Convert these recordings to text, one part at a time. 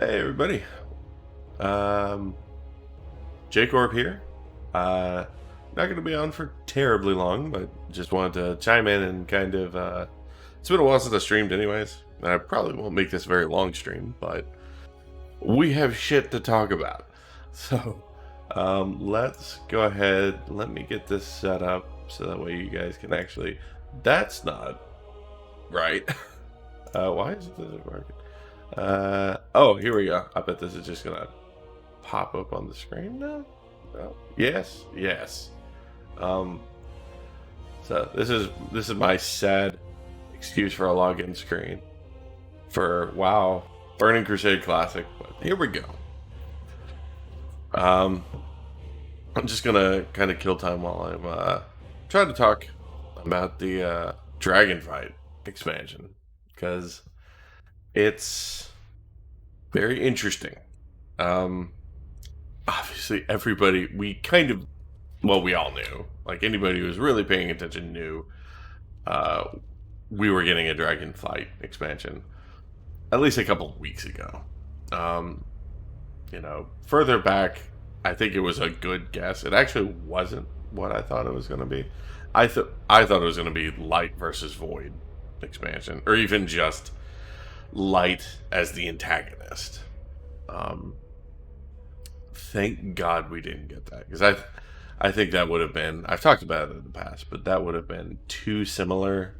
Hey everybody, um, Jake Orb here. Not going to be on for terribly long, but just wanted to chime in and kind of. It's been a while since I streamed, anyways. And I probably won't make this a very long stream, but we have shit to talk about. So, let's go ahead. Let me get this set up so that way you guys can actually. That's not right. Why is this working? Oh, here we go. I bet this is just gonna pop up on the screen now. No. Yes, yes. Um, so this is my sad excuse for a login screen for WoW Burning Crusade Classic. But here we go. I'm just gonna kind of kill time while I'm trying to talk about the Dragonflight expansion because it's very interesting. Obviously, everybody, we all knew. Like, anybody who was really paying attention knew we were getting a Dragonflight expansion at least a couple of weeks ago. Further back, I think it was a good guess. It actually wasn't what I thought it was going to be. I thought it was going to be Light versus Void expansion, or even just Light as the antagonist. Thank God we didn't get that, because I think that would have been, I've talked about it in the past, but that would have been too similar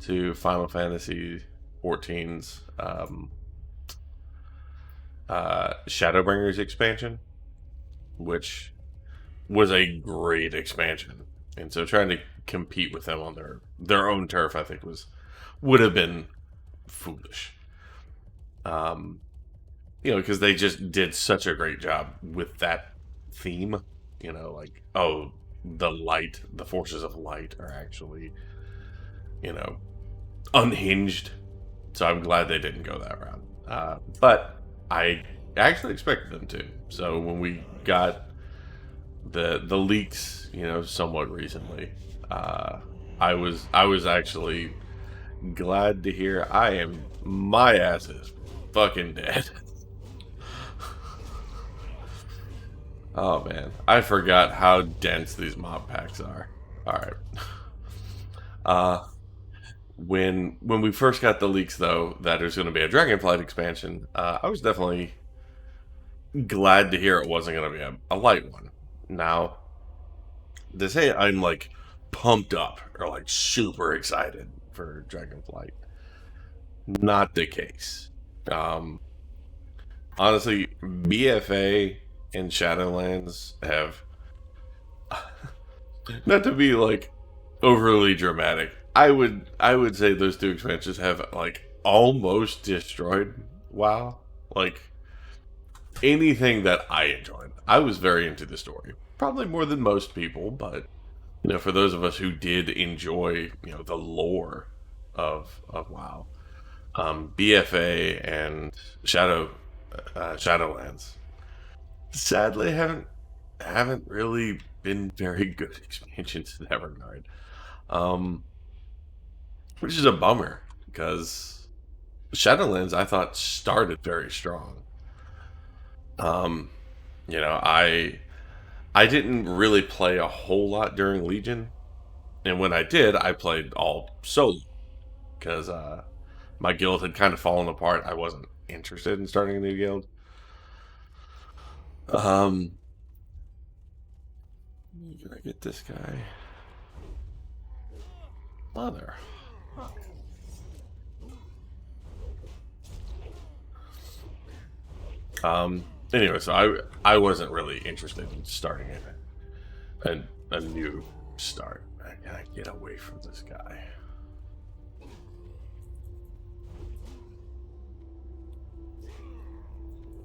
to Final Fantasy XIV's Shadowbringers expansion, which was a great expansion, and so trying to compete with them on their own turf, I think would have been foolish. Because they just did such a great job with that theme. The forces of light are actually, unhinged. So I'm glad they didn't go that route. But I actually expected them to. So when we got the leaks, somewhat recently, I was actually glad to hear my ass is fucking dead. Oh man, I forgot how dense these mob packs are. Alright. When we first got the leaks, though, that there's going to be a Dragonflight expansion, I was definitely glad to hear it wasn't going to be a light one. Now, to say I'm like pumped up or like super excited for Dragonflight, not the case. Honestly, BFA and Shadowlands have, not to be like overly dramatic, I would say those two expansions have like almost destroyed WoW. Like, anything that I enjoyed, I was very into the story, probably more than most people, but for those of us who did enjoy the lore of WoW, BFA and Shadowlands sadly haven't really been very good expansions in that regard, which is a bummer because Shadowlands I thought started very strong. I didn't really play a whole lot during Legion, and when I did, I played all solo because my guild had kind of fallen apart. I wasn't interested in starting a new guild. Can I get this guy? Mother. Anyway, so I wasn't really interested in starting a new start. Can I get away from this guy?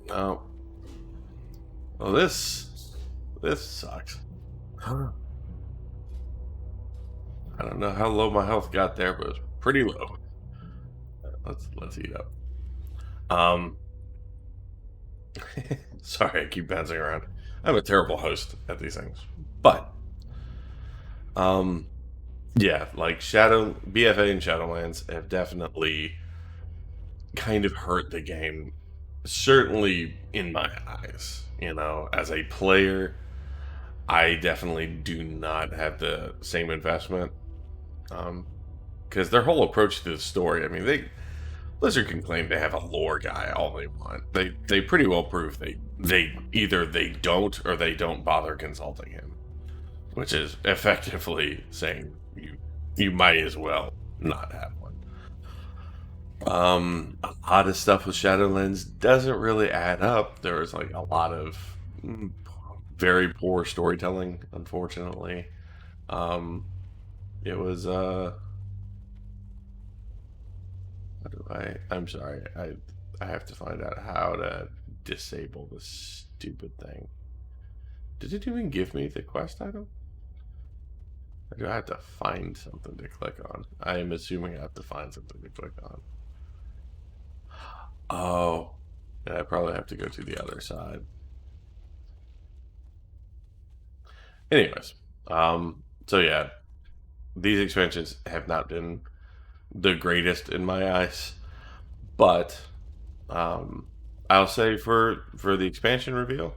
No. Well, this sucks. Huh. I don't know how low my health got there, but it's pretty low. Let's eat up. Sorry, I keep bouncing around. I'm a terrible host at these things. But yeah, like BFA and Shadowlands have definitely kind of hurt the game certainly in my eyes, as a player, I definitely do not have the same investment. Because their whole approach to the story, I mean, Blizzard can claim they have a lore guy all they want. They pretty well prove they either they don't or they don't bother consulting him, which is effectively saying you might as well not have one. A lot of stuff with Shadowlands doesn't really add up. There was like a lot of very poor storytelling, unfortunately. It was how do I'm sorry. I have to find out how to disable this stupid thing. Did it even give me the quest item? Or do I have to find something to click on? I am assuming I have to find something to click on. Oh, and I probably have to go to the other side. Anyways, so yeah, these expansions have not been the greatest in my eyes, but I'll say for the expansion reveal,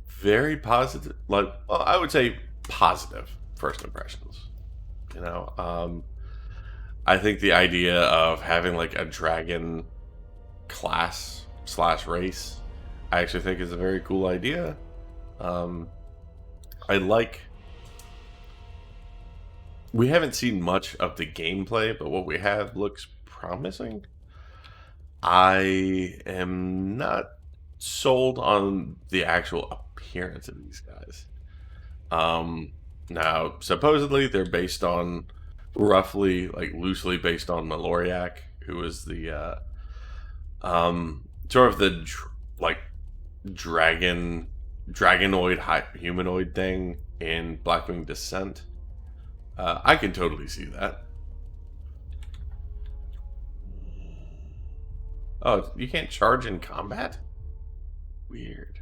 very positive. Like, well, I would say positive first impressions. I think the idea of having like a dragon class / race, I actually think is a very cool idea. I like. We haven't seen much of the gameplay, but what we have looks promising. I am not sold on the actual appearance of these guys. Now, supposedly they're based on roughly, like loosely based on Maloriak, who is the sort of the like dragonoid humanoid thing in Blackwing Descent. I can totally see that. Oh, you can't charge in combat? Weird.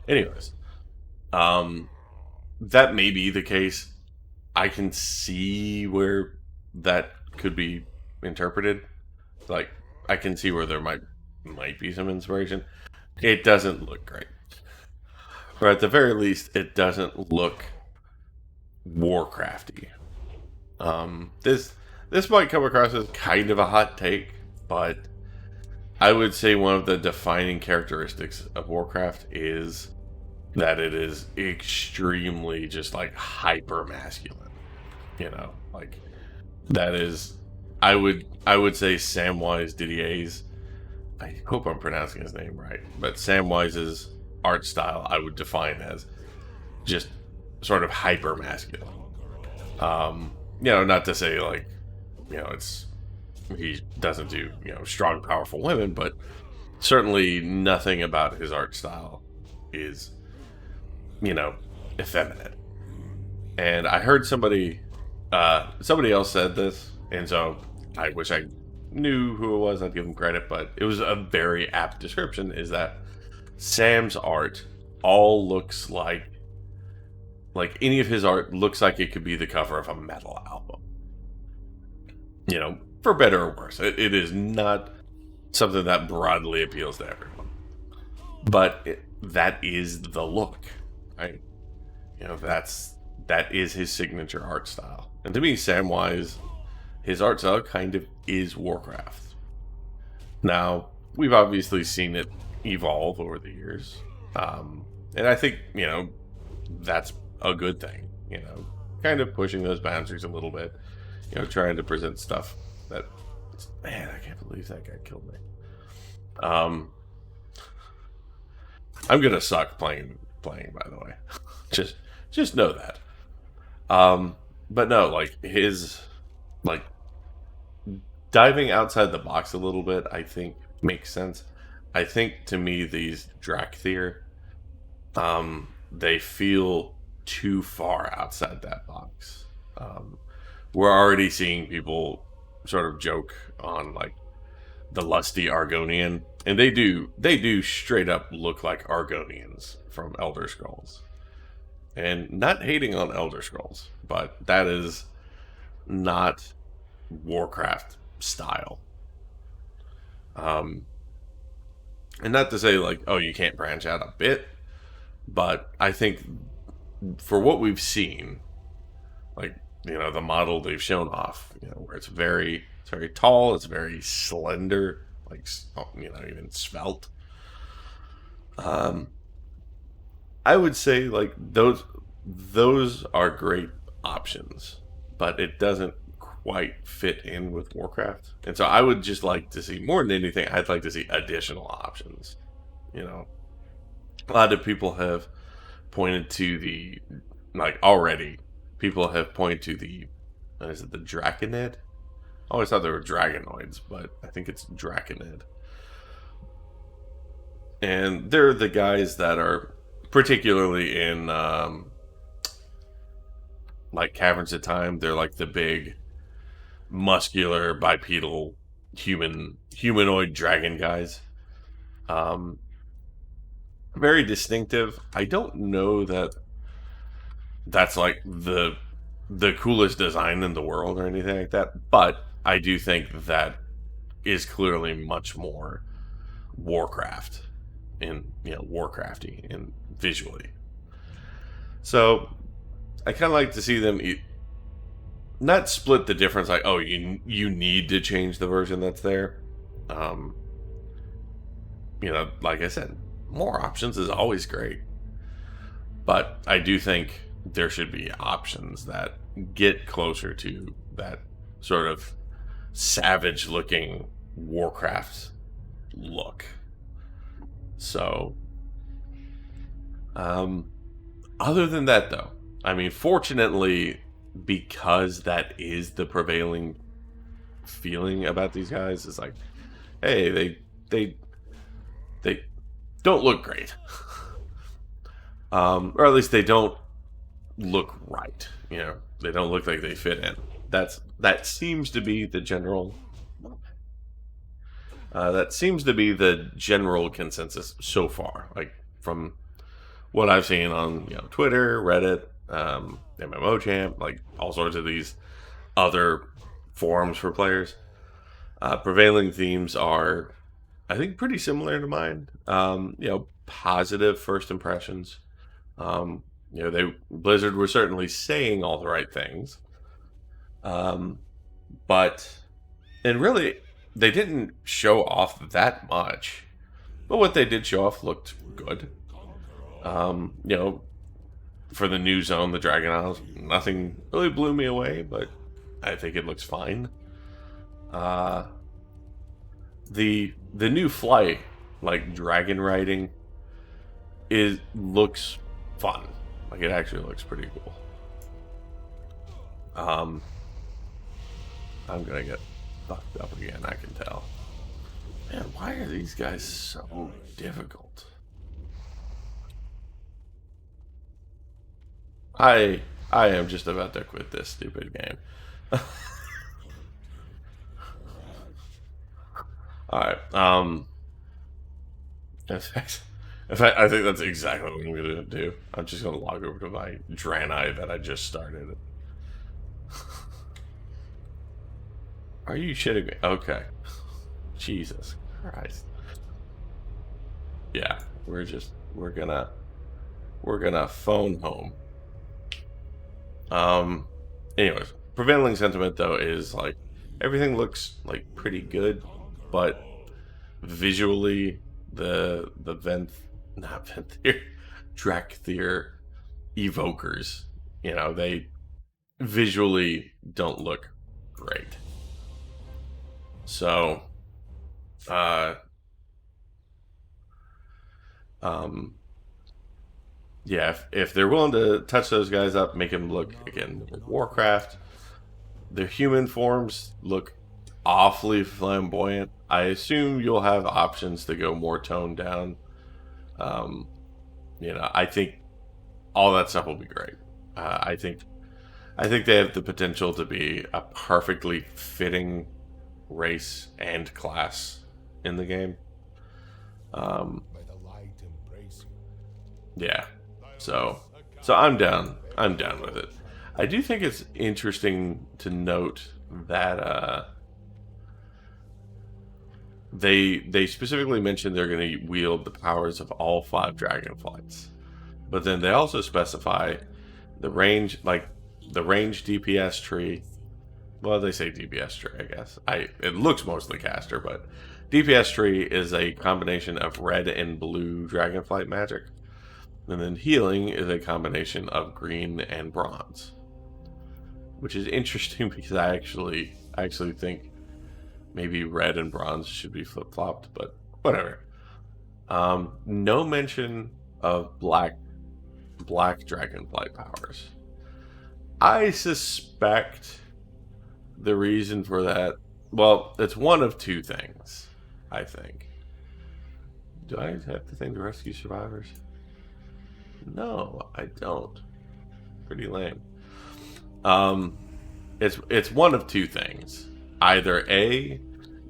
Anyways, that may be the case. I can see where that could be interpreted. Like, I can see where there might be some inspiration. It doesn't look great. Or at the very least, it doesn't look Warcrafty. This might come across as kind of a hot take, but I would say one of the defining characteristics of Warcraft is that it is extremely just like hyper masculine. Like that is I would say Samwise Didier's, I hope I'm pronouncing his name right, but Samwise's art style I would define as just sort of hyper masculine. Not to say like, it's he doesn't do, strong, powerful women, but certainly nothing about his art style is, effeminate. And I heard somebody else said this, and so I wish I knew who it was. I'd give him credit, but it was a very apt description. Is that Sam's art all looks like any of his art looks like it could be the cover of a metal album. For better or worse. It is not something that broadly appeals to everyone. But that is the look, right? That is his signature art style. And to me, Samwise, his art style kind of is Warcraft. Now, we've obviously seen it evolve over the years. And I think, that's a good thing, kind of pushing those boundaries a little bit, trying to present stuff that, man, I can't believe that guy killed me. I'm gonna suck playing, by the way. just know that. But no, like his, like diving outside the box a little bit, I think makes sense. I think to me these Drakthir, they feel too far outside that box. We're already seeing people sort of joke on like the lusty Argonian, and they do straight up look like Argonians from Elder Scrolls. And not hating on Elder Scrolls, but that is not Warcraft style. And not to say like, oh, you can't branch out a bit, but I think for what we've seen, like, the model they've shown off, where it's very tall, it's very slender, like, even svelte. I would say like those are great options, but it doesn't quite fit in with Warcraft. And so I would just like to see, more than anything, I'd like to see additional options. A lot of people have pointed to the, like, already people have pointed to the, is it the Draconid? I always thought they were Dragonoids, but I think it's Draconid. And they're the guys that are particularly in like Caverns of Time. They're like the big muscular bipedal humanoid dragon guys. Very distinctive. I don't know that that's like the coolest design in the world or anything like that, but I do think that is clearly much more Warcraft and Warcrafty and visually. So I kind of like to see them not split the difference, like, oh, you need to change the version that's there. Like I said, more options is always great, but I do think there should be options that get closer to that sort of savage looking Warcraft look. So other than that, though, I mean, fortunately, because that is the prevailing feeling about these guys, is like, hey, they don't look great. Or at least they don't look right. They don't look like they fit in. That seems to be the general. That seems to be the general consensus so far. Like, from what I've seen on Twitter, Reddit, MMO Champ, like all sorts of these other forums for players. Prevailing themes are, I think, pretty similar to mine. Positive first impressions. Blizzard were certainly saying all the right things. But really, they didn't show off that much. But what they did show off looked good. For the new zone, the Dragon Isles, nothing really blew me away, but I think it looks fine. The new flight, like dragon riding, looks fun. Like, it actually looks pretty cool. I'm gonna get fucked up again, I can tell. Man, why are these guys so difficult? I am just about to quit this stupid game. Alright, in fact, I think that's exactly what I'm gonna do. I'm just gonna log over to my Draenei that I just started. Are you shitting me? Okay. Jesus Christ. Yeah, we're gonna phone home. Anyways, prevailing sentiment though is like everything looks like pretty good, but visually the Drakthir evokers, they visually don't look great. So yeah, if they're willing to touch those guys up, make them look, again, Warcraft, their human forms look awfully flamboyant. I assume you'll have options to go more toned down. I think all that stuff will be great. I think they have the potential to be a perfectly fitting race and class in the game. Yeah. So I'm down. I'm down with it. I do think it's interesting to note that they specifically mentioned they're going to wield the powers of all 5 Dragonflights, but then they also specify the range, like the range DPS tree. Well, they say DPS tree, I guess. It looks mostly caster, but DPS tree is a combination of red and blue Dragonflight magic, and then healing is a combination of green and bronze, which is interesting because I actually think maybe red and bronze should be flip-flopped, but whatever. No mention of black Dragonflight powers. I suspect the reason for that, well, it's one of 2 things, I think. Do I have the thing to rescue survivors? No, I don't. Pretty lame. It's one of 2 things. Either A,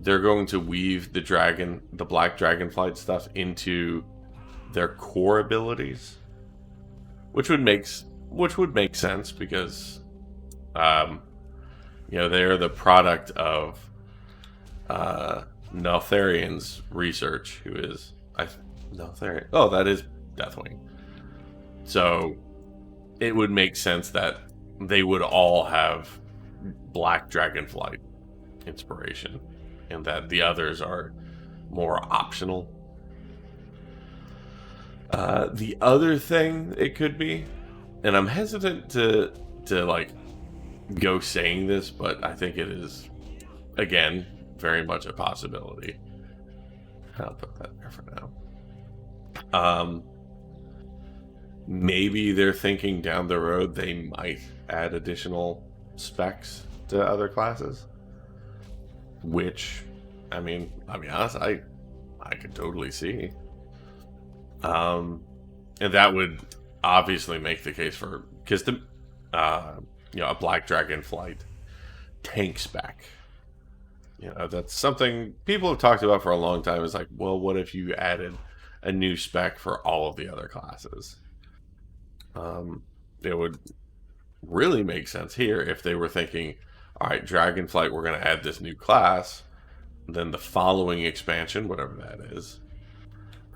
they're going to weave the black Dragonflight stuff into their core abilities, which would make sense because, they're the product of Neltharian's research, who is Neltharian. Oh, that is Deathwing. So it would make sense that they would all have black Dragonflight inspiration, and that the others are more optional. The other thing it could be, and I'm hesitant to like go saying this, but I think it is, again, very much a possibility. I'll put that there for now. Maybe they're thinking down the road they might add additional specs to other classes, which, I mean, I'll be honest, I could totally see. And that would obviously make the case for, because a black Dragonflight tank spec. That's something people have talked about for a long time. Is like, well, what if you added a new spec for all of the other classes? It would really make sense here if they were thinking, all right, Dragonflight, we're going to add this new class. Then the following expansion, whatever that is,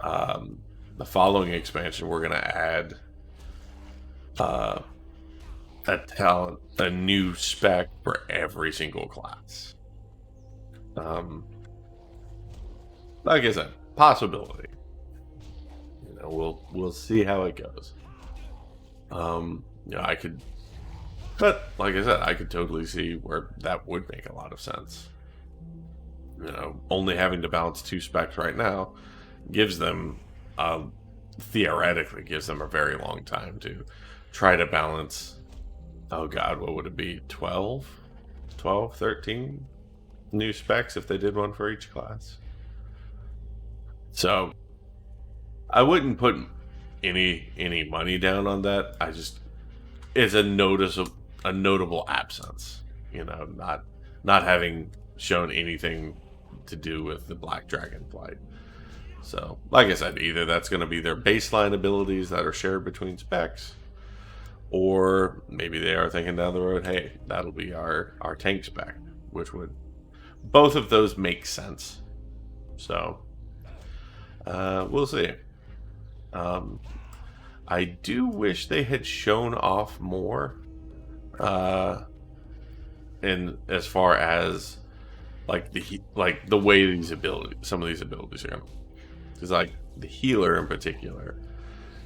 the following expansion, we're going to add a new spec for every single class. Like I said, possibility. We'll see how it goes. I could, but like I said, I could totally see where that would make a lot of sense. Only having to balance 2 specs right now gives them, theoretically, gives them a very long time to try to balance. Oh God, what would it be? 12, 13 new specs if they did one for each class. So I wouldn't put any money down on that. It's a notable absence. Not having shown anything to do with the black Dragonflight. So, like I said, either that's going to be their baseline abilities that are shared between specs, or maybe they are thinking down the road, hey, that'll be our tank spec, which would, both of those make sense. So, we'll see. I do wish they had shown off more, in as far as the way some of these abilities are going. Because like the healer in particular,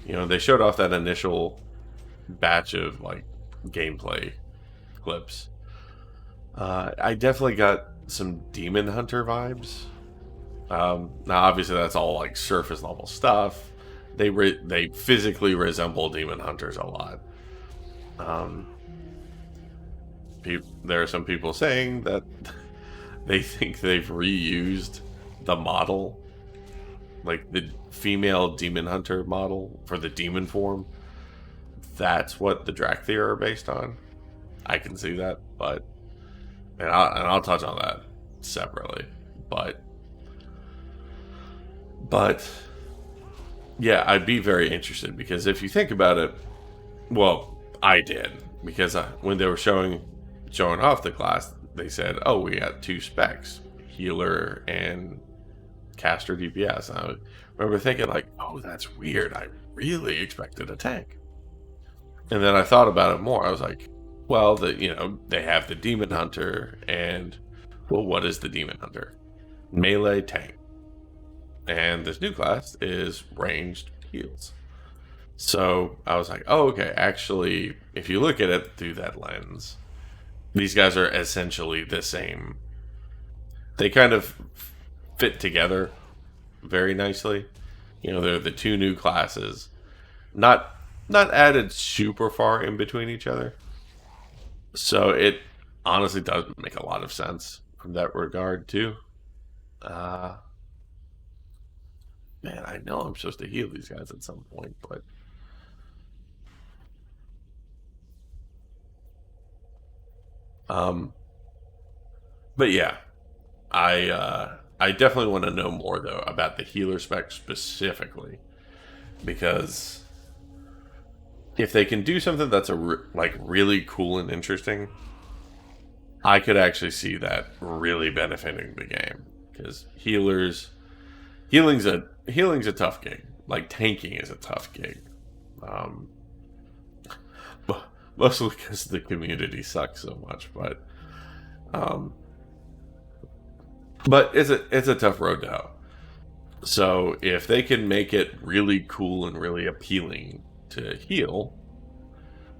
they showed off that initial batch of like gameplay clips. I definitely got some Demon Hunter vibes. Now obviously that's all like surface level stuff. They physically resemble Demon Hunters a lot. There are some people saying that they think they've reused the model, like the female Demon Hunter model for the demon form. That's what the Drakthir are based on. I can see that, but and I'll touch on that separately. But yeah, I'd be very interested, because if you think about it, well, I did, because when they were showing off the class, they said, oh, we got 2 specs, healer and caster DPS. And I remember thinking like, oh, that's weird. I really expected a tank. And then I thought about it more. I was like, well, they have the Demon Hunter, and well, what is the Demon Hunter? Melee tank. And this new class is ranged heals. So I was like, oh, okay, actually, if you look at it through that lens, these guys are essentially the same. They kind of fit together very nicely. They're the two new classes. Not added super far in between each other. So it honestly does make a lot of sense from that regard too. Man, I know I'm supposed to heal these guys at some point, but but yeah, I definitely want to know more though about the healer spec specifically, because if they can do something that's really cool and interesting, I could actually see that really benefiting the game. Because healing's a tough gig. Like tanking is a tough gig, mostly because the community sucks so much. But it's a tough road to hoe. So if they can make it really cool and really appealing to heal,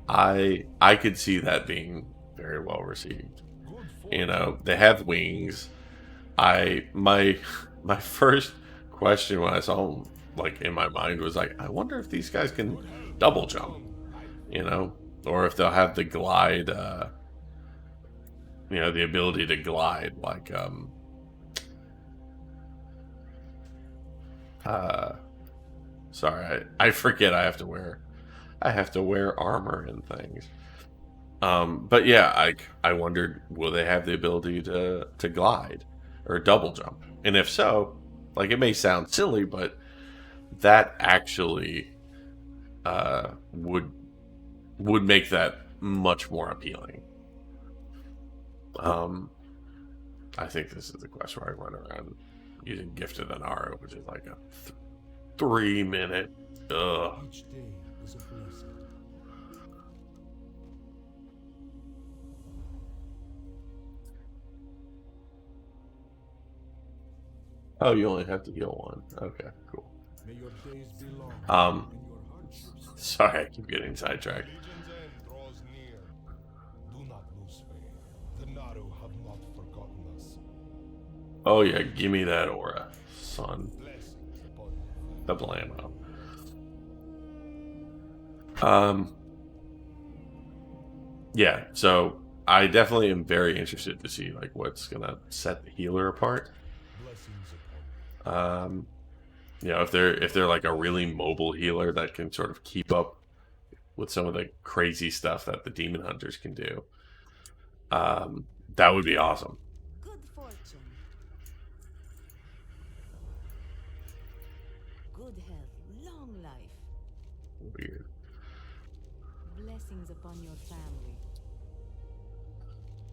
I could see that being very well received. They have wings. My first question when I saw them, like in my mind, was like, I wonder if these guys can double jump, or if they'll have the glide, the ability to glide, like sorry, I forget I have to wear armor and things. But yeah, I wondered, will they have the ability to glide or double jump? And if so, like, it may sound silly, but that actually would make that much more appealing. I think this is the quest where I run around using Gifted an Arrow, which is like a 3-minute. Ugh. Each day is a blessing. Oh, you only have to heal one. Okay, cool. May your days be long Um, and your hardships. Sorry, I keep getting sidetracked. Legion's end draws near. Do not lose faith. The Naru have not forgotten us. Oh yeah, give me that aura, son. Blessings upon you. The blammo. Yeah, so I definitely am very interested to see like what's gonna set the healer apart. Blessings upon you. If they're like a really mobile healer that can sort of keep up with some of the crazy stuff that the demon hunters can do, that would be awesome. Good fortune. Good health. Long life. Weird. Blessings upon your family.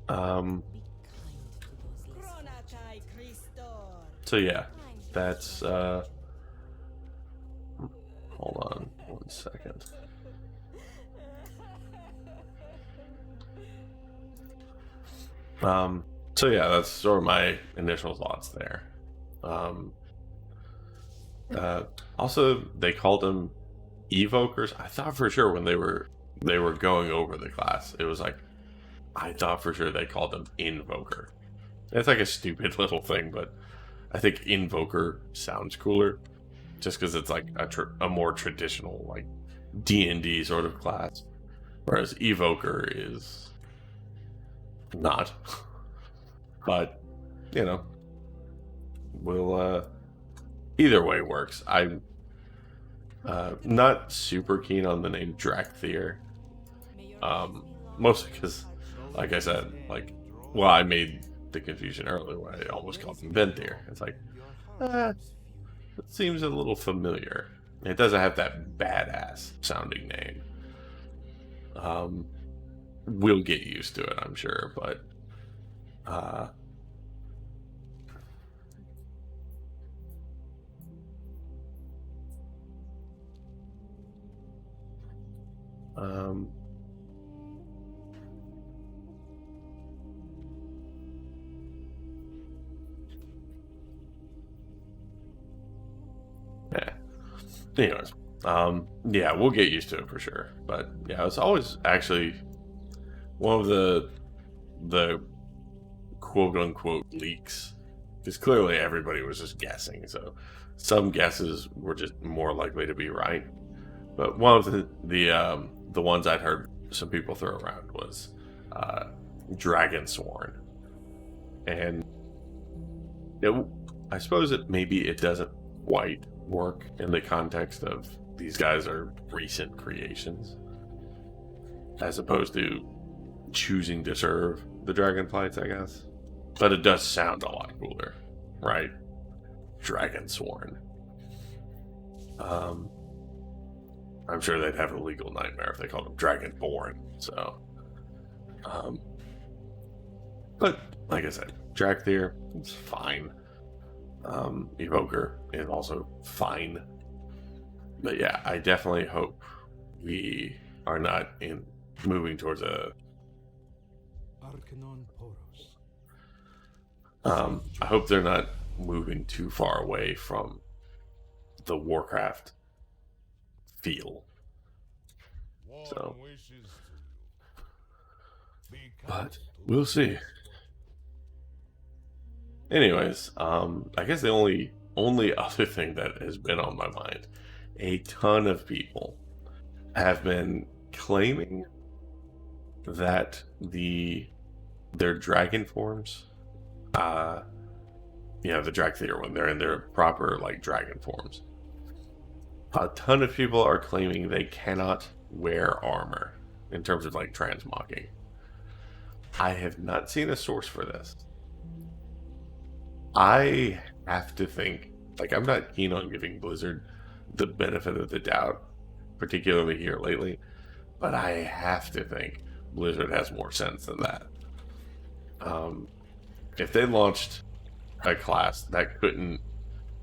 Be kind to those less fortunate. So yeah, that's hold on 1 second. So yeah, that's sort of my initial thoughts there. Also, they called them evokers. I thought for sure when they were going over the class, it was like, I thought for sure they called them invoker. It's like a stupid little thing, but I think invoker sounds cooler, just because it's like a more traditional like D&D sort of class, whereas evoker is not. But we'll either way works. I'm not super keen on the name Drakthir, mostly because, like I said, I made the confusion earlier when I almost called him Ventir. It's like, it seems a little familiar. It doesn't have that badass sounding name. We'll get used to it, I'm sure, but Um, yeah. Anyways, yeah, we'll get used to it for sure. But yeah, it's always actually one of the quote unquote leaks, because clearly everybody was just guessing. So some guesses were just more likely to be right. But one of the ones I'd heard some people throw around was Dragonsworn, and I suppose it doesn't quite work in the context of these guys are recent creations, as opposed to choosing to serve the Dragonflights, I guess. But it does sound a lot cooler, right? Dragonsworn. I'm sure they'd have a legal nightmare if they called them Dragonborn. So, but like I said, Drakthir, it's fine. Evoker is also fine. But yeah, I definitely hope we are not moving towards a. I hope they're not moving too far away from the Warcraft feel. So, but we'll see. Anyways, I guess the only other thing that has been on my mind, a ton of people have been claiming that their dragon forms, the Drakthir, when they're in their proper like dragon forms, a ton of people are claiming they cannot wear armor in terms of like transmogging. I have not seen a source for this. I have to think, like, I'm not keen on giving Blizzard the benefit of the doubt, particularly here lately, but I have to think Blizzard has more sense than that. If they launched a class that couldn't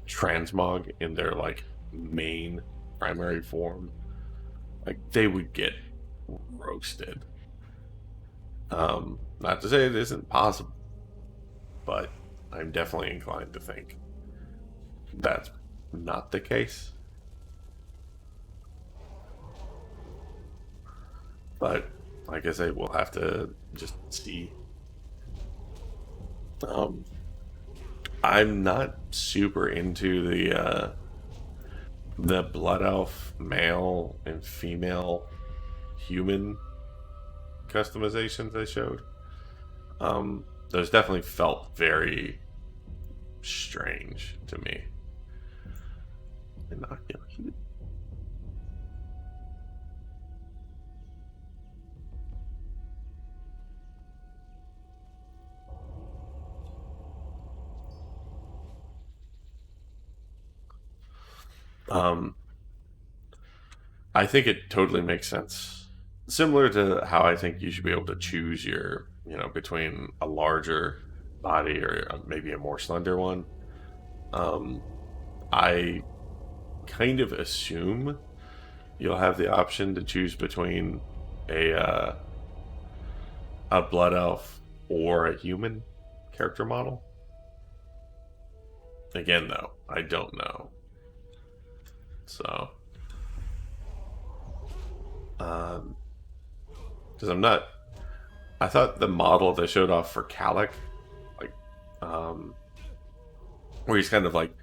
transmog in their like main primary form, like they would get roasted. Not to say it isn't possible, but I'm definitely inclined to think that's not the case. But like I say, we'll have to just see. I'm not super into the blood elf male and female human customizations they showed. Those definitely felt very strange to me. Inoculation. I think it totally makes sense. Similar to how I think you should be able to choose your, between a larger body or maybe a more slender one. I kind of assume you'll have the option to choose between a blood elf or a human character model. Again, though, I don't know. So, because I thought the model they showed off for Kalik, like, where he's kind of like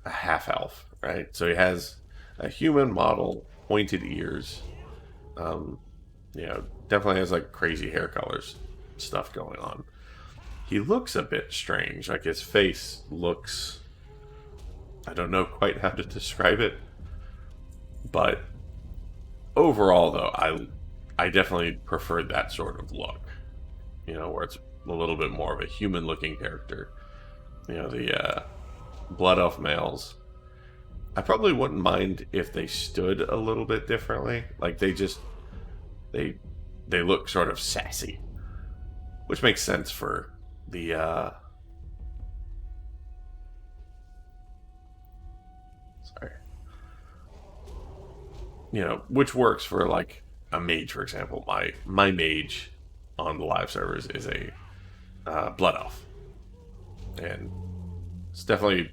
a half elf, right? So he has a human model, pointed ears, definitely has like crazy hair colors, stuff going on. He looks a bit strange, like his face looks, I don't know quite how to describe it, but overall though, I definitely preferred that sort of look, where it's a little bit more of a human looking character. The blood elf males, I probably wouldn't mind if they stood a little bit differently. Like they look sort of sassy, which makes sense for the which works for like a mage, for example. My mage on the live servers is a blood elf, and it's definitely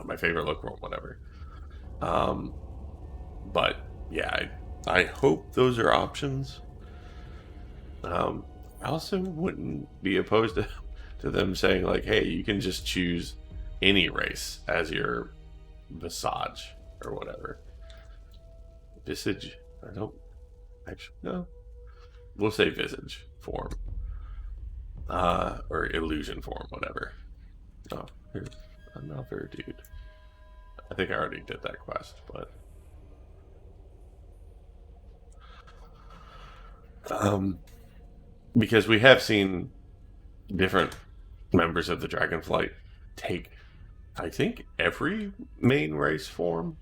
my favorite look for whatever. But yeah, I hope those are options. I also wouldn't be opposed to them saying like, hey, you can just choose any race as your visage or whatever. Visage. I don't actually know. We'll say visage form. Or illusion form, whatever. Oh, here's another dude. I think I already did that quest, but because we have seen different members of the Dragonflight take, I think, every main race form.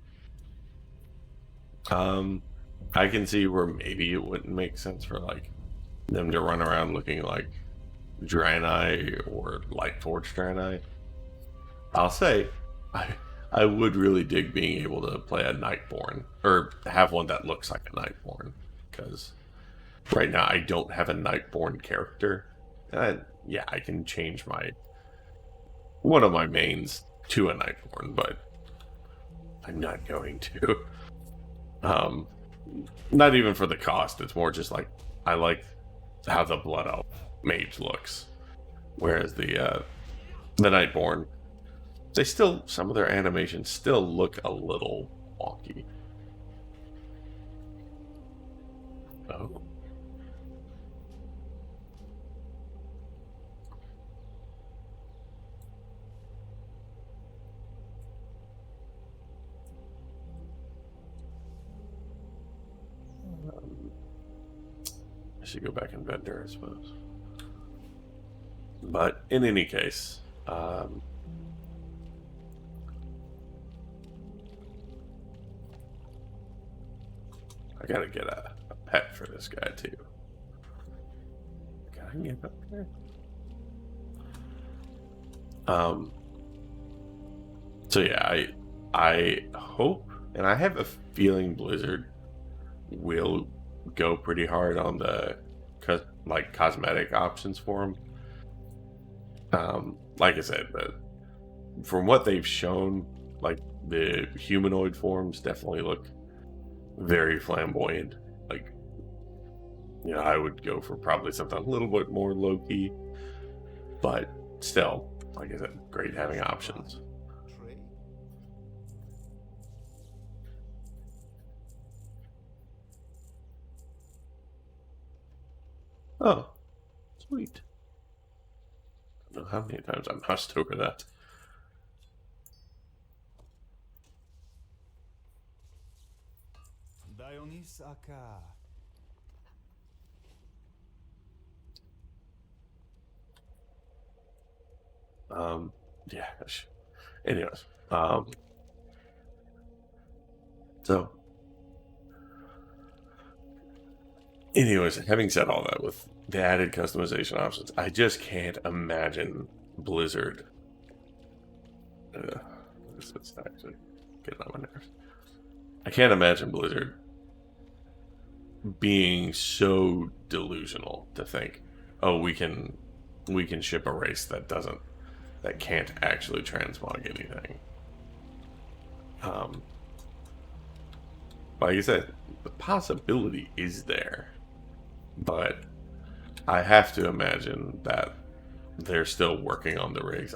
I can see where maybe it wouldn't make sense for like them to run around looking like Draenei or Lightforged Draenei. I'll say, I would really dig being able to play a Nightborn or have one that looks like a Nightborn, because right now I don't have a Nightborn character. And yeah, I can change one of my mains to a Nightborn, but I'm not going to. Not even for the cost. It's more just like I like how the Blood Elf mage looks, whereas the Nightborn, some of their animations still look a little wonky. Oh. I should go back and vendor, I suppose. But in any case, I gotta get a pet for this guy too. Can I get up there? So yeah, I hope, and I have a feeling Blizzard will go pretty hard on the cosmetic options for him. Like I said, but from what they've shown, like the humanoid forms definitely look very flamboyant. Like, I would go for probably something a little bit more low key, but still, like I said, great having options. Oh, sweet. I don't know how many times I moused over that. Yeah. Anyways, so. Anyways, having said all that, with the added customization options, I just can't imagine Blizzard. This is actually getting on my nerves. I can't imagine Blizzard being so delusional to think, oh, we can ship a race that can't actually transmog anything. Like I said, the possibility is there. But I have to imagine that they're still working on the rigs.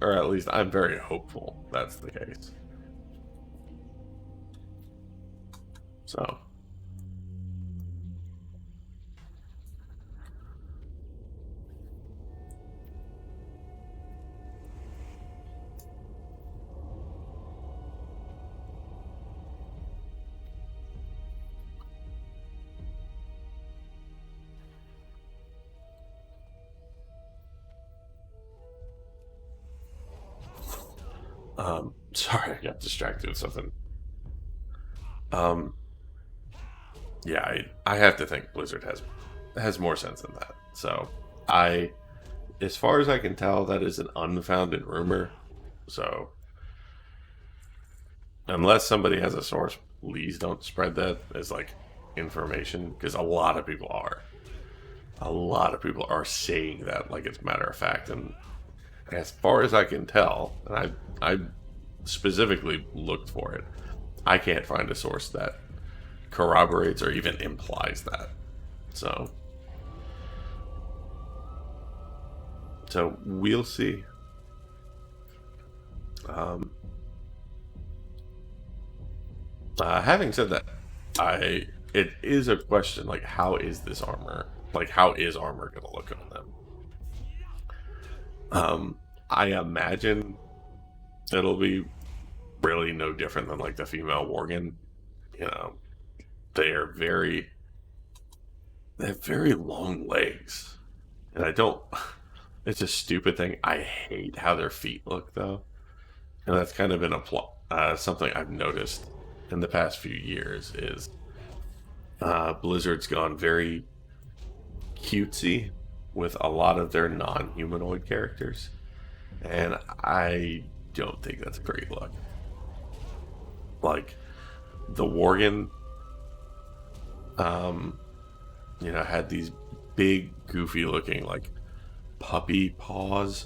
Or at least I'm very hopeful that's the case. So. Sorry, I got distracted with something. Yeah, I have to think Blizzard has more sense than that. So, as far as I can tell, that is an unfounded rumor. So, unless somebody has a source, please don't spread that as like information, because a lot of people are. A lot of people are saying that like it's matter of fact, and as far as I can tell, and I specifically looked for it, I can't find a source that corroborates or even implies that. So we'll see. Having said that, it is a question, like, how is this armor? Like, how is armor going to look on them? I imagine it'll be really no different than like the female Worgen. You know, they have very long legs, and I don't. It's a stupid thing. I hate how their feet look, though, and that's kind of been something I've noticed in the past few years. Is Blizzard's gone very cutesy with a lot of their non-humanoid characters, and I don't think that's a great look. Like the Worgen, had these big, goofy-looking like puppy paws.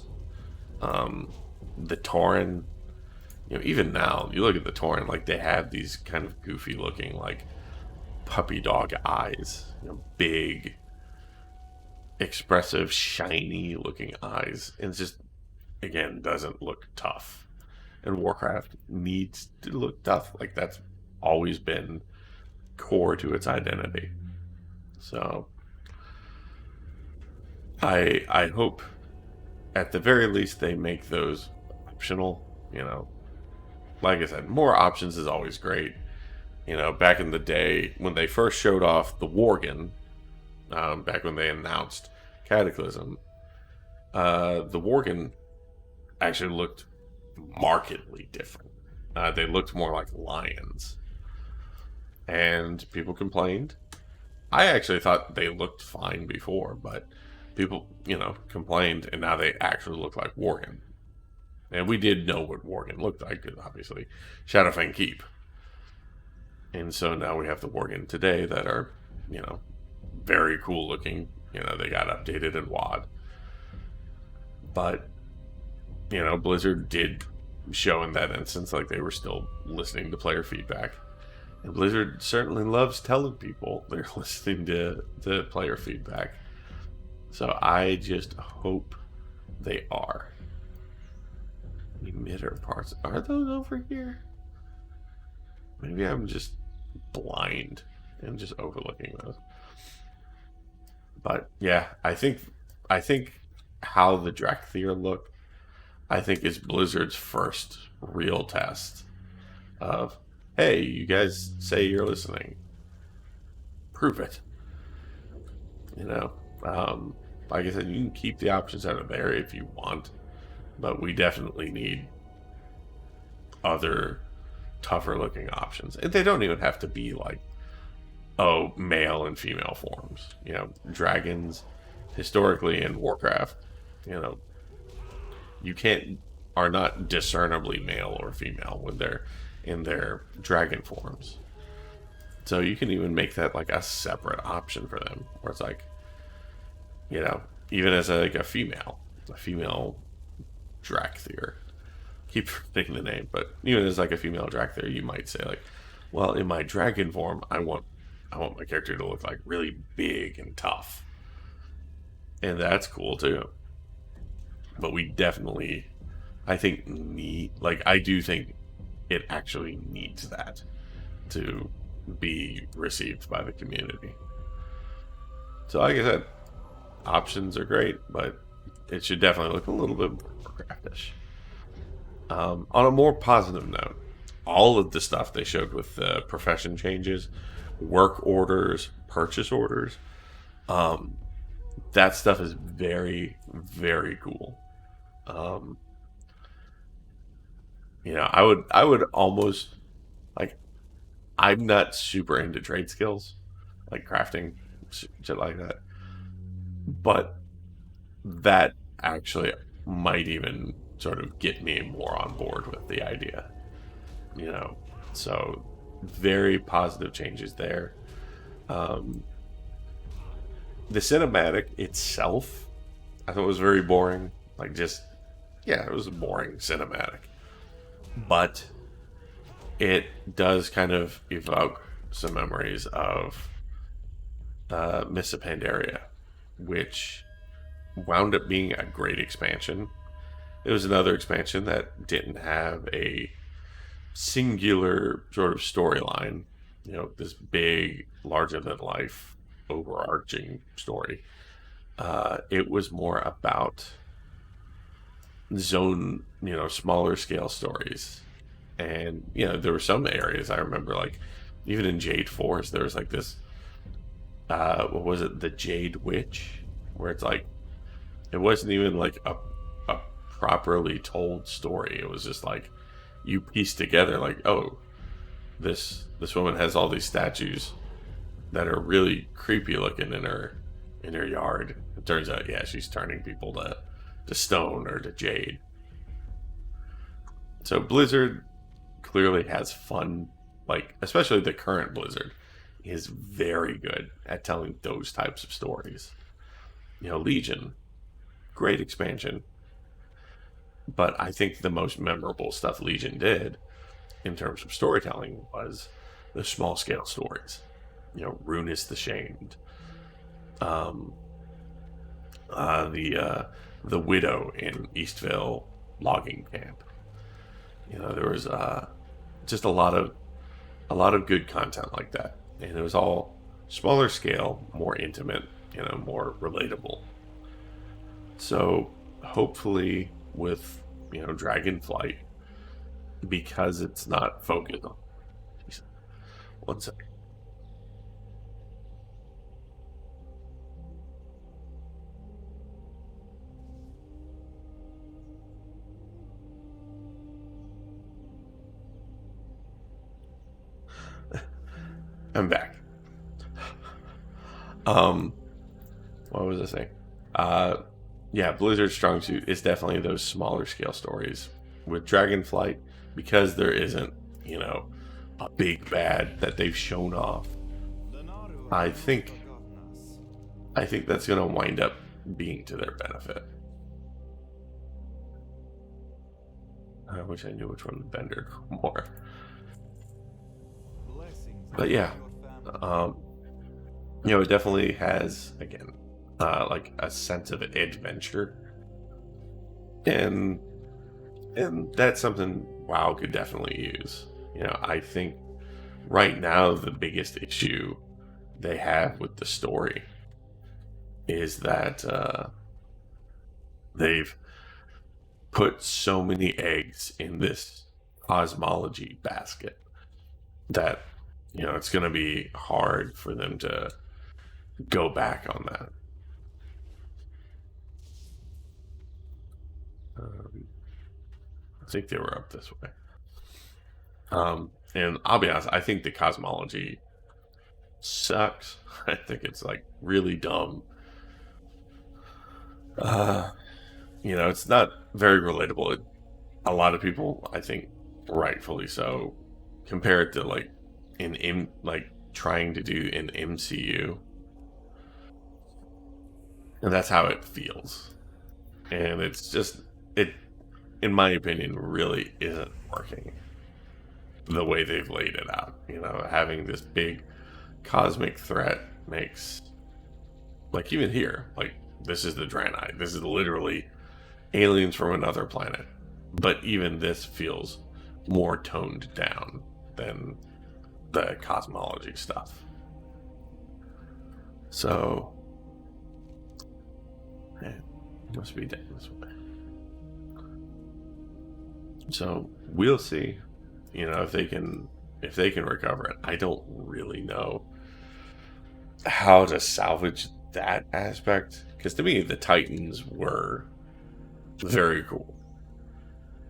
The Tauren, even now, you look at the Tauren, like they have these kind of goofy-looking like puppy dog eyes, big, expressive, shiny looking eyes, and it's just, again, doesn't look tough. And Warcraft needs to look tough. Like, that's always been core to its identity. So I hope at the very least they make those optional. Like I said, more options is always great. Back in the day when they first showed off the Worgen, back when they announced Cataclysm, the Worgen actually looked markedly different. They looked more like lions, and people complained. I actually thought they looked fine before, but people, complained, and now they actually look like Worgen. And we did know what Worgen looked like, because obviously Shadowfang Keep. And so now we have the Worgen today that are, very cool looking. They got updated in WoD. But, Blizzard did show in that instance like they were still listening to player feedback. And Blizzard certainly loves telling people they're listening to player feedback. So I just hope they are. Emitter parts. Are those over here? Maybe I'm just blind and just overlooking those. But yeah, I think how the Drakthir look, I think, is Blizzard's first real test of, hey, you guys say you're listening. Prove it. Like I said, you can keep the options out of there if you want, but we definitely need other tougher looking options. And they don't even have to be like, male and female forms. Dragons historically in Warcraft, you are not discernibly male or female when they're in their dragon forms. So you can even make that like a separate option for them, where it's like, even as a female Drakthir. Keep forgetting the name, but even as like a female Drakthir, you might say like, well, in my dragon form, I want my character to look like really big and tough. And that's cool too. But we definitely, I think, I do think it actually needs that to be received by the community. So like I said, options are great, but it should definitely look a little bit more Warcraftish. On a more positive note, all of the stuff they showed with the profession changes, work orders, purchase orders, that stuff is very, very cool. I would almost, like, I'm not super into trade skills, like crafting, shit like that, but that actually might even sort of get me more on board with the idea. So very positive changes there. Um, the cinematic itself, I thought was very boring. Like, just, yeah, it was a boring cinematic. But it does kind of evoke some memories of Mists of Pandaria, which wound up being a great expansion. It was another expansion that didn't have a singular sort of storyline, this big, larger than life, overarching story. It was more about zone, smaller scale stories. And, there were some areas I remember, like, even in Jade Forest, there was like this, what was it, the Jade Witch, where it's like, it wasn't even like a properly told story. It was just like, you piece together, like, oh, this woman has all these statues that are really creepy looking in her yard. It turns out, yeah, she's turning people to stone or to jade. So Blizzard clearly has fun, like, especially the current Blizzard is very good at telling those types of stories. Legion, great expansion, but I think the most memorable stuff Legion did in terms of storytelling was the small scale stories. Runis the Shamed, the widow in Eastville logging camp. There was just a lot of good content like that, and it was all smaller scale, more intimate, more relatable. So hopefully with Dragonflight, because it's not focused on. One second. I'm back. What was I saying? Yeah, Blizzard's strong suit is definitely those smaller scale stories. With Dragonflight, because there isn't, a big bad that they've shown off, I think that's going to wind up being to their benefit. I wish I knew which one bendered more. But yeah, it definitely has, again, like a sense of adventure, and that's something WoW could definitely use. I think right now the biggest issue they have with the story is that they've put so many eggs in this cosmology basket that it's going to be hard for them to go back on that. I think they were up this way. And I'll be honest, I think the cosmology sucks. I think it's like really dumb. It's not very relatable. A lot of people, I think, rightfully so, compare it to like trying to do an MCU, and that's how it feels. And it's just, it, in my opinion, really isn't working the way they've laid it out. Having this big cosmic threat makes, like, even here, like, this is the Draenei. This is literally aliens from another planet. But even this feels more toned down than the cosmology stuff. So, it must be down this way. So we'll see, if they can recover it. I don't really know how to salvage that aspect, because to me the Titans were very cool.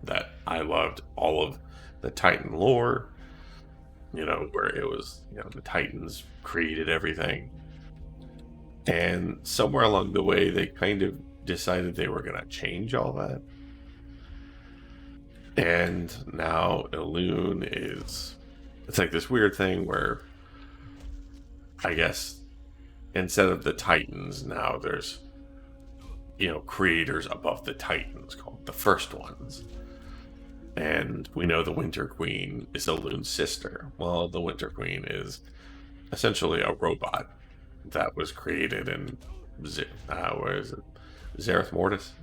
That I loved all of the Titan lore, where it was, the Titans created everything. And somewhere along the way, they kind of decided they were going to change all that. And now Elune it's like this weird thing where I guess instead of the Titans, now there's, creators above the Titans called the First Ones. And we know the Winter Queen is Elun's sister. Well, the Winter Queen is essentially a robot that was created in, where is it? Zareth Mortis?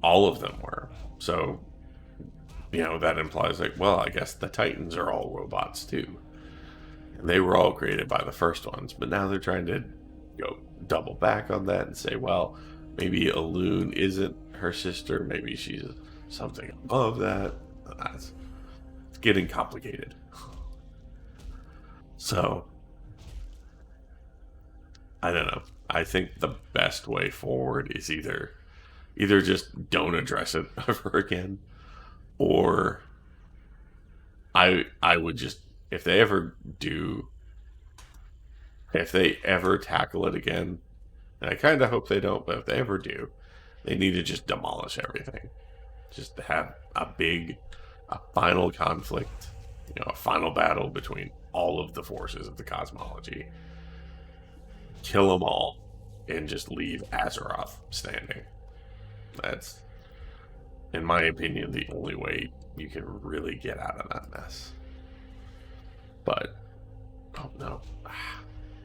All of them were. So, that implies, like, well, I guess the Titans are all robots too. And they were all created by the First Ones. But now they're trying to double back on that and say, well, maybe Elun isn't her sister. Maybe she's something above that. It's getting complicated. So, I don't know. I think the best way forward is either just don't address it ever again, or I would just, if they ever tackle it again, and I kind of hope they don't, but if they ever do, they need to just demolish everything. Just to have a final conflict, a final battle between all of the forces of the cosmology. Kill them all, and just leave Azeroth standing. That's, in my opinion, the only way you can really get out of that mess. But, oh no. I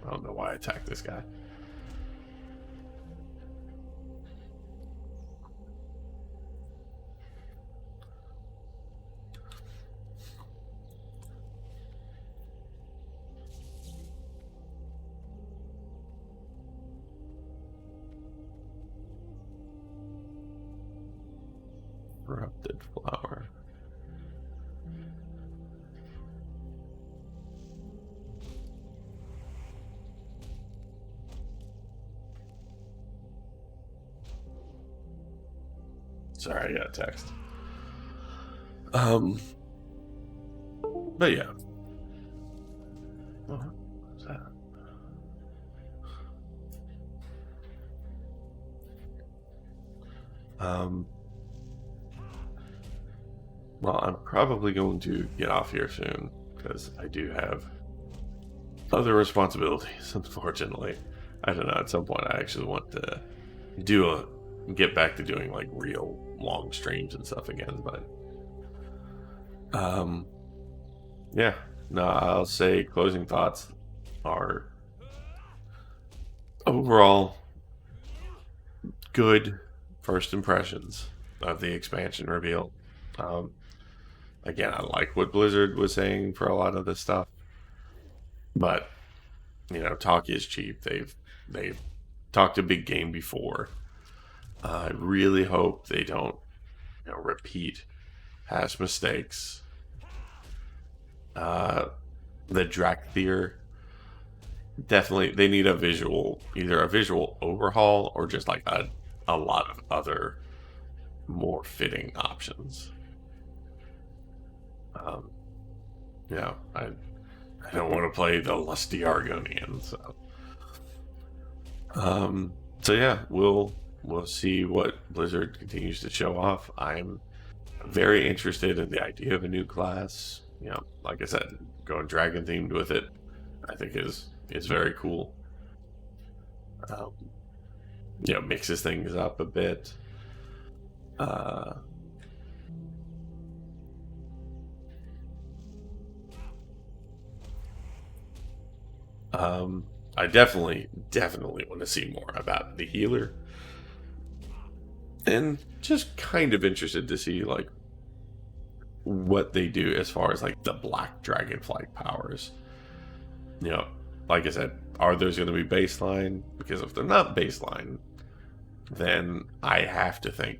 don't know why I attacked this guy. Corrupted flower. Sorry, I got a text. But yeah. What's that? Well, I'm probably going to get off here soon because I do have other responsibilities, unfortunately. I don't know, at some point I actually want to get back to doing like real long streams and stuff again, but yeah, no, I'll say closing thoughts are overall good first impressions of the expansion reveal. Again, I like what Blizzard was saying for a lot of this stuff, but talk is cheap. They've talked a big game before. I really hope they don't repeat past mistakes. The Drakthir, definitely they need either a visual overhaul or just like a lot of other more fitting options. I don't want to play the lusty Argonian, so yeah, we'll see what Blizzard continues to show off. I'm very interested in the idea of a new class. Like I said, going dragon themed with it, I think is very cool. Mixes things up a bit. I definitely want to see more about the healer, and just kind of interested to see like what they do as far as like the black Dragonflight powers. Like I said, are those going to be baseline? Because if they're not baseline, then I have to think,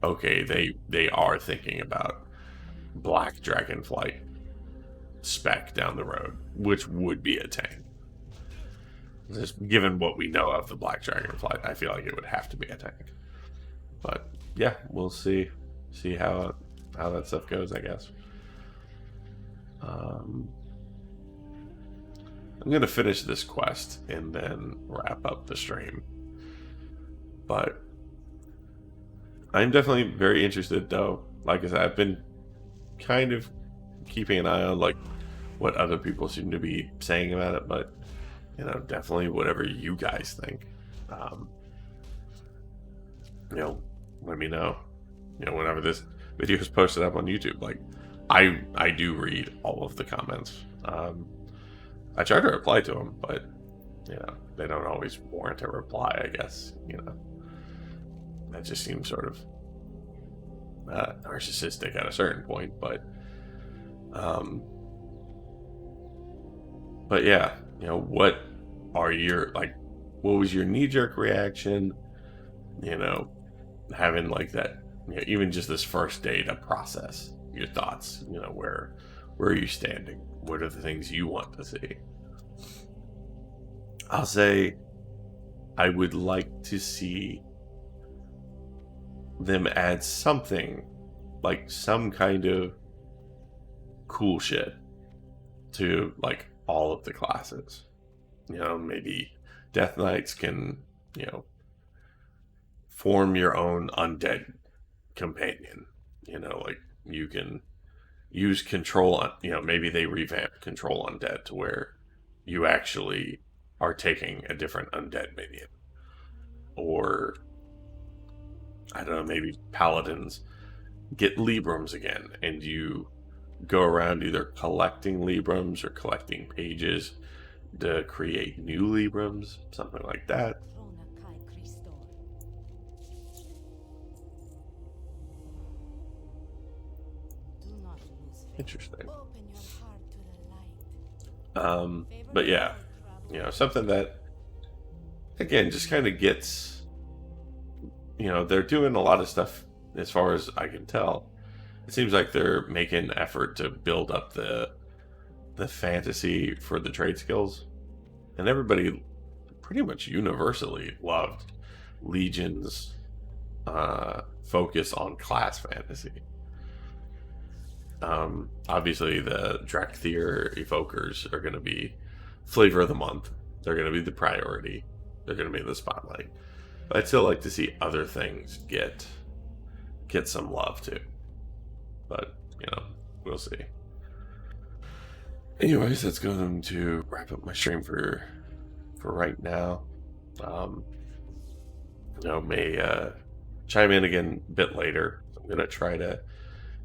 okay, they are thinking about black Dragonflight spec down the road, which would be a tank. Just given what we know of the black Dragonflight, I feel like it would have to be a tank. But yeah, we'll see how that stuff goes, I guess. I'm gonna finish this quest and then wrap up the stream. But I'm definitely very interested, though. Like I said, I've been kind of keeping an eye on like what other people seem to be saying about it, but definitely whatever you guys think. Let me know. Whenever this video is posted up on YouTube, like I do read all of the comments. I try to reply to them, but they don't always warrant a reply, I guess. That just seems sort of narcissistic at a certain point, but yeah, what are your, what was your knee-jerk reaction, having like that, even just this first day to process your thoughts, where are you standing? What are the things you want to see? I'll say I would like to see them add something, like some kind of cool shit to like all of the classes. Maybe Death Knights can, form your own undead companion. Like you can use control on, maybe they revamp control undead to where you actually are taking a different undead minion. Or I don't know, maybe paladins get Librams again, and you go around either collecting Librams or collecting pages to create new Librams, something like that. Interesting. But yeah, something that, again, just kind of gets, they're doing a lot of stuff as far as I can tell. It seems like they're making an effort to build up the fantasy for the trade skills. And everybody pretty much universally loved Legion's focus on class fantasy. Obviously, the Drakthir evokers are going to be flavor of the month. They're going to be the priority. They're going to be in the spotlight. But I'd still like to see other things get some love too. But we'll see. Anyways, that's going to wrap up my stream for right now. May chime in again a bit later. I'm going to try to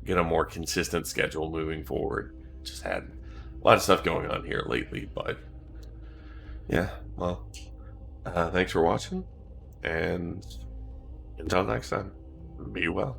get a more consistent schedule moving forward. Just had a lot of stuff going on here lately, but yeah, well, thanks for watching, and until next time, be well.